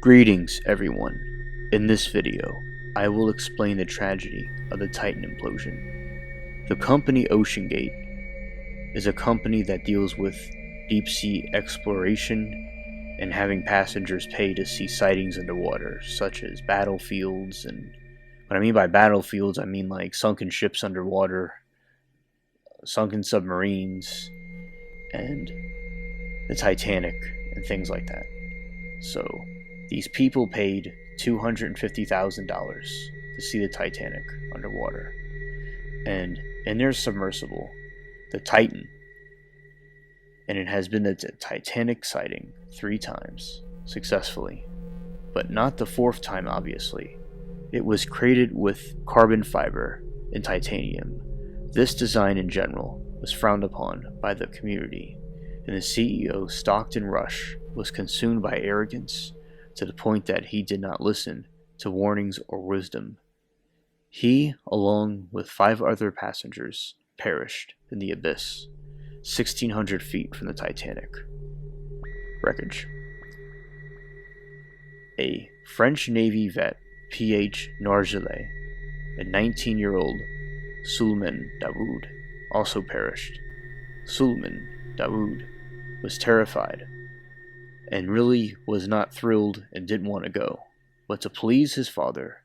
Greetings, everyone. In this video, I will explain the tragedy of the Titan implosion. The company OceanGate is a company that deals with deep-sea exploration and having passengers pay to see sightings underwater, such as battlefields. And what I mean by battlefields, I mean like sunken ships underwater, sunken submarines, and the Titanic, and things like that. So, these people paid $250,000 to see the Titanic underwater. And in their submersible, the Titan, and it has been a Titanic sighting 3 times, successfully. But not the 4th time, obviously. It was created with carbon fiber and titanium. This design in general was frowned upon by the community, and the CEO, Stockton Rush, was consumed by arrogance to the point that he did not listen to warnings or wisdom. He, along with 5 other passengers, perished in the abyss, 1,600 feet from the Titanic wreckage. A French Navy vet, P.H. Nargelet, and 19-year-old Suleiman Dawood also perished. Suleiman Dawood was terrified and really was not thrilled and didn't want to go, but to please his father,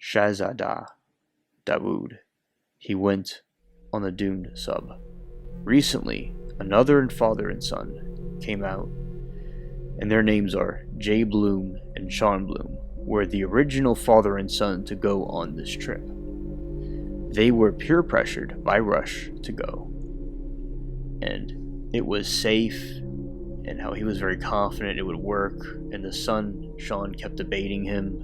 Shahzada Dawood, he went on the doomed sub. Recently, another father and son came out, and their names are Jay Bloom and Sean Bloom, were the original father and son to go on this trip. They were peer pressured by Rush to go, and it was safe, and how he was very confident it would work, and the son, Sean, kept debating him,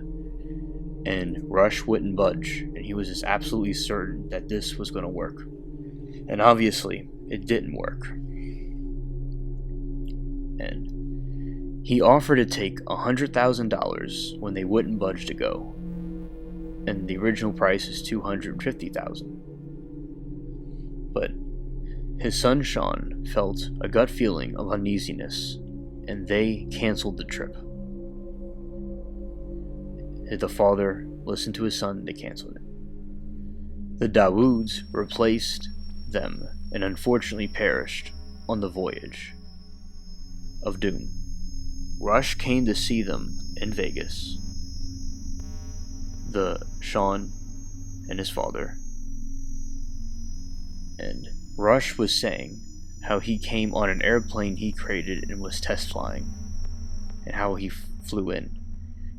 and Rush wouldn't budge, and he was just absolutely certain that this was going to work. And obviously, it didn't work. And he offered to take $100,000 when they wouldn't budge to go, and the original price is $250,000. But his son Sean felt a gut feeling of uneasiness, and they canceled the trip. The father listened to his son, they canceled it. The Dawoods replaced them and unfortunately perished on the voyage of doom. Rush came to see them in Vegas. The Sean and his father. And Rush was saying how he came on an airplane he created and was test flying, and how he flew in.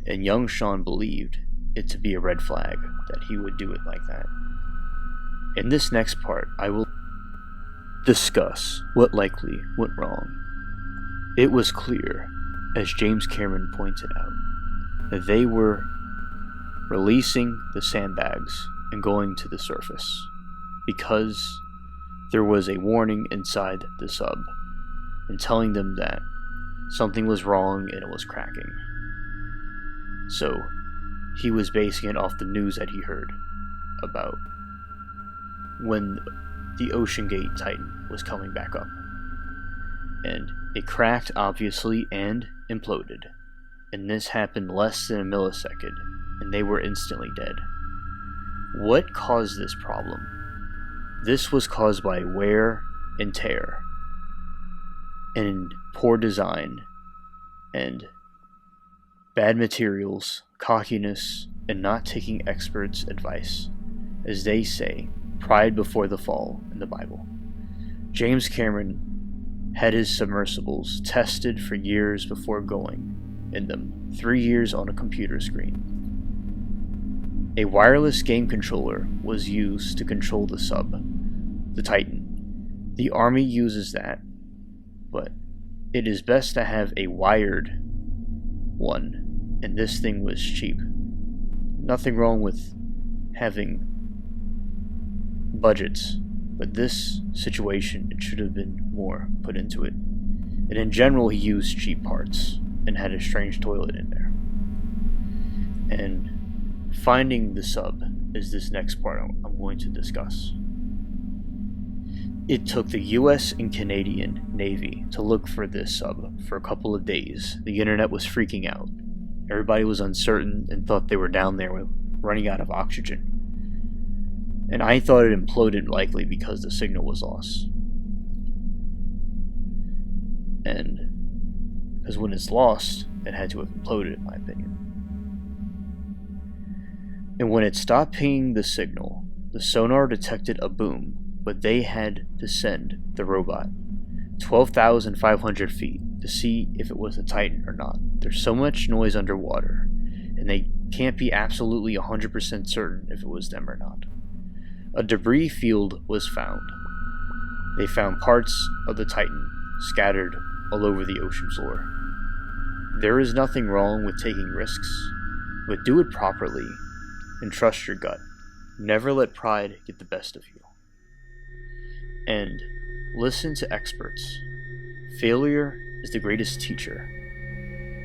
And young Sean believed it to be a red flag that he would do it like that. In this next part, I will discuss what likely went wrong. It was clear, as James Cameron pointed out, that they were releasing the sandbags and going to the surface because there was a warning inside the sub and telling them that something was wrong and it was cracking. So he was basing it off the news that he heard about when the OceanGate Titan was coming back up. And it cracked, obviously, and imploded. And this happened less than a millisecond, and they were instantly dead. What caused this problem? This was caused by wear and tear, and poor design, and bad materials, cockiness, and not taking experts' advice. As they say, pride before the fall in the Bible. James Cameron had his submersibles tested for years before going in them, 3 years on a computer screen. A wireless game controller was used to control the sub, the Titan. The Army uses that, but it is best to have a wired one, and this thing was cheap. Nothing wrong with having budgets, but this situation, it should have been more put into it. And in general, he used cheap parts and had a strange toilet in there. And finding the sub is this next part I'm going to discuss. It took the US and Canadian Navy to look for this sub for a couple of days. The internet was freaking out. Everybody was uncertain and thought they were down there running out of oxygen. And I thought it imploded likely because the signal was lost. And because when it's lost, it had to have imploded, in my opinion. And when it stopped pinging the signal, the sonar detected a boom, but they had to send the robot 12,500 feet to see if it was a Titan or not. There's so much noise underwater, and they can't be absolutely 100% certain if it was them or not. A debris field was found. They found parts of the Titan scattered all over the ocean floor. There is nothing wrong with taking risks, but do it properly and trust your gut. Never let pride get the best of you. And listen to experts. Failure is the greatest teacher.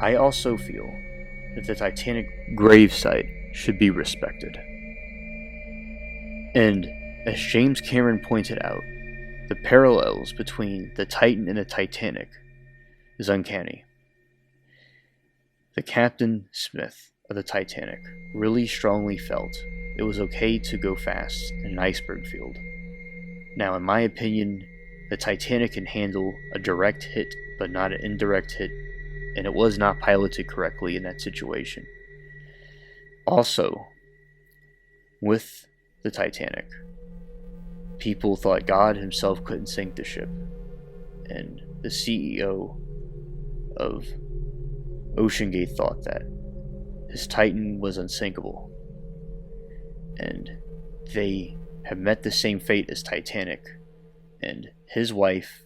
I also feel that the Titanic gravesite should be respected. And as James Cameron pointed out, the parallels between the Titan and the Titanic is uncanny. The Captain Smith of the Titanic really strongly felt it was okay to go fast in an iceberg field. Now, in my opinion, the Titanic can handle a direct hit but not an indirect hit, and it was not piloted correctly in that situation. Also, with the Titanic, people thought God himself couldn't sink the ship, and the CEO of OceanGate thought that his Titan was unsinkable, and they have met the same fate as Titanic, and his wife,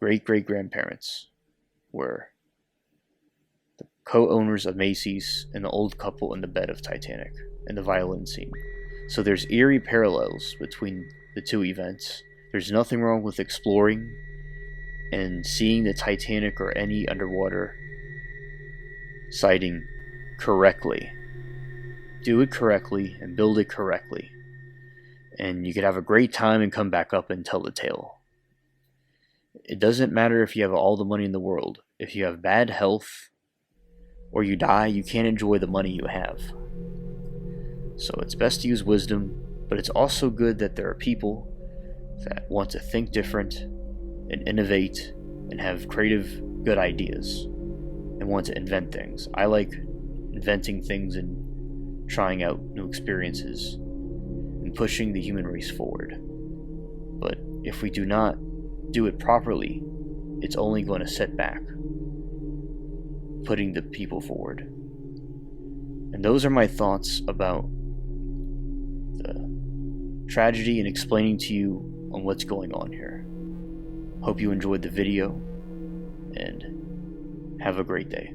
great-great-grandparents, were the co-owners of Macy's and the old couple in the bed of Titanic and the violin scene. So there's eerie parallels between the two events. There's nothing wrong with exploring and seeing the Titanic or any underwater sighting correctly. Do it correctly and build it correctly. And you could have a great time and come back up and tell the tale. It doesn't matter if you have all the money in the world. If you have bad health or you die, you can't enjoy the money you have. So it's best to use wisdom, but it's also good that there are people that want to think different and innovate and have creative, good ideas and want to invent things. I like inventing things and trying out new experiences and pushing the human race forward. But if we do not do it properly, it's only going to set back putting the people forward. And those are my thoughts about the tragedy and explaining to you on what's going on here. Hope you enjoyed the video and have a great day.